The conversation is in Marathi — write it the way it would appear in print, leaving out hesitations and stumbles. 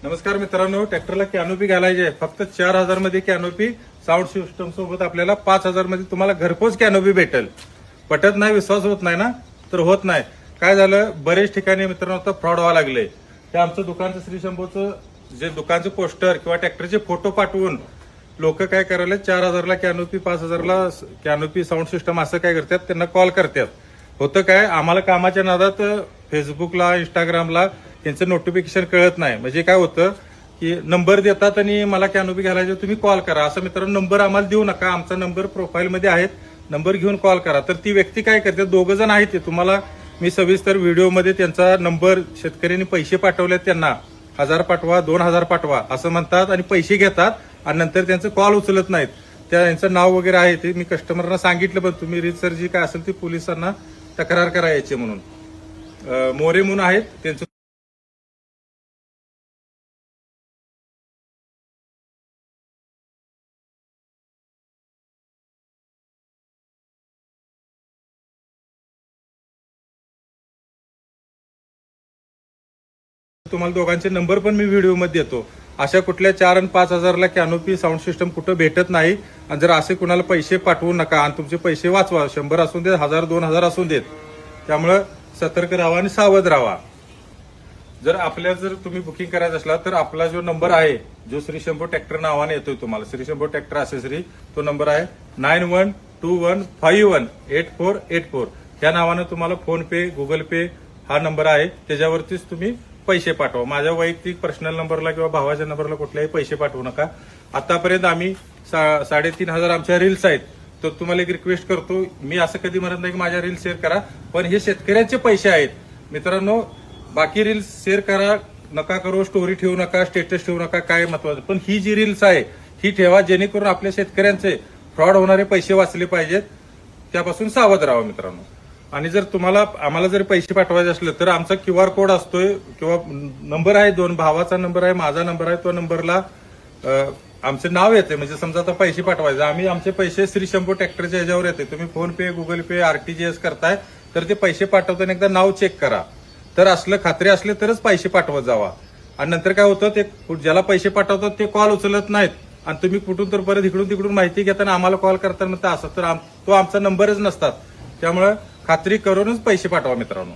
नमस्कार मित्रांनो, ट्रॅक्टरला कॅनोपी घालायची आहे. फक्त 4,000 मध्ये कॅनोपी साऊंड सिस्टम सोबत आपल्याला 5,000 मध्ये तुम्हाला घरपोच कॅनोपी भेटेल. पटत नाही, विश्वास होत नाही ना, तर होत नाही. काय झालं, बरेच ठिकाणी मित्रांनो आता फ्रॉड व्हायला लागले. ते आमचं दुकानचं श्री शंभूचं जे दुकानचं पोस्टर किंवा ट्रॅक्टरचे फोटो पाठवून लोक काय करायला 4,000ला कॅनोपी 5,000ला कॅनोपी साऊंड सिस्टम असं काय करतात, त्यांना कॉल करतात. होतं काय, आम्हाला कामाच्या नादात फेसबुकला इंस्टाग्रामला त्यांचं नोटिफिकेशन कळत नाही. म्हणजे काय होतं की नंबर देतात आणि मला कॅनोपी घालायचं, तुम्ही कॉल करा. असं मित्रांनो नंबर आम्हाला देऊ नका, आमचा नंबर प्रोफाईलमध्ये आहेत, नंबर घेऊन कॉल करा. तर ती व्यक्ती काय करते, 2 जण आहेत ते, तुम्हाला मी सविस्तर व्हिडिओमध्ये त्यांचा नंबर, शेतकऱ्यांनी पैसे पाठवले त्यांना 1,000 पाठवा 2,000 पाठवा असं म्हणतात आणि पैसे घेतात आणि नंतर त्यांचं कॉल उचलत नाहीत. त्यांचं नाव वगैरे आहे ते मी कस्टमरना सांगितलं, पण तुम्ही रीतसर जी काय असेल ती पोलिसांना तक्रार करायची म्हणून. मोरे म्हणून आहेत त्यांचं. तुम्हाला दोघांचे नंबर पण मी व्हिडिओमध्ये देतो. अशा कुठल्या 4 आणि 5,000ला कॅनोपी साऊंड सिस्टम कुठं भेटत नाही. आणि जर असे कुणाला पैसे पाठवू नका आणि तुमचे पैसे वाचवा. 100 असून देत, 1,000 2,000 असून देत. त्यामुळं सतर्क राहा आणि सावध राहा. जर तुम्ही बुकिंग करायचं असला तर आपला जो नंबर आहे, जो श्री शंभू ट्रॅक्टर नावाने येतोय तुम्हाला, श्री शंभू ट्रॅक्टर असेसरी, तो नंबर आहे 9121518484. या नावाने तुम्हाला फोन पे, गुगल पे हा नंबर आहे. त्याच्यावरतीच तुम्ही पैसे पाठवा. माझ्या वैयक्तिक पर्सनल नंबरला किंवा भावाच्या नंबरला कुठल्याही पैसे पाठवू नका. आतापर्यंत आम्ही 3,500 आमच्या रील्स आहेत. तर तुम्हाला एक रिक्वेस्ट करतो, मी असं कधी म्हणत नाही की माझ्या रील्स शेअर करा, पण हे शेतकऱ्यांचे पैसे आहेत मित्रांनो. बाकी रील्स शेअर करा नका करू, स्टोरी ठेवू नका, स्टेटस ठेवू नका, काय महत्वाचं, पण ही जी रील्स आहे ही ठेवा, जेणेकरून आपल्या शेतकऱ्यांचे फ्रॉड होणारे पैसे वाचले पाहिजेत. त्यापासून सावध राहा मित्रांनो. आणि जर तुम्हाला आम्हाला जर पैसे पाठवायचे असले तर आमचा QR कोड असतोय किंवा नंबर आहे, 2 भावाचा नंबर आहे, माझा नंबर आहे. तो नंबरला आमचे नाव येते. म्हणजे समजा आता पैसे पाठवायचे, आमचे पैसे श्री शंभू ट्रॅक्टरच्या ह्याच्यावर येते. तुम्ही फोन पे, गुगल पे, RTGS करताय तर ते पैसे पाठवताना एकदा नाव चेक करा. तर असलं खात्री असले तरच पैसे पाठवत जावा. आणि नंतर काय होतं, ते ज्याला पैसे पाठवतात ते कॉल उचलत नाहीत आणि तुम्ही कुठून तर परत इकडून तिकडून माहिती घेताना आम्हाला कॉल करताना असं तर तो आमचा नंबरच नसतात. त्यामुळे खात्री करूनच पैसे पाठवा मित्रांनो.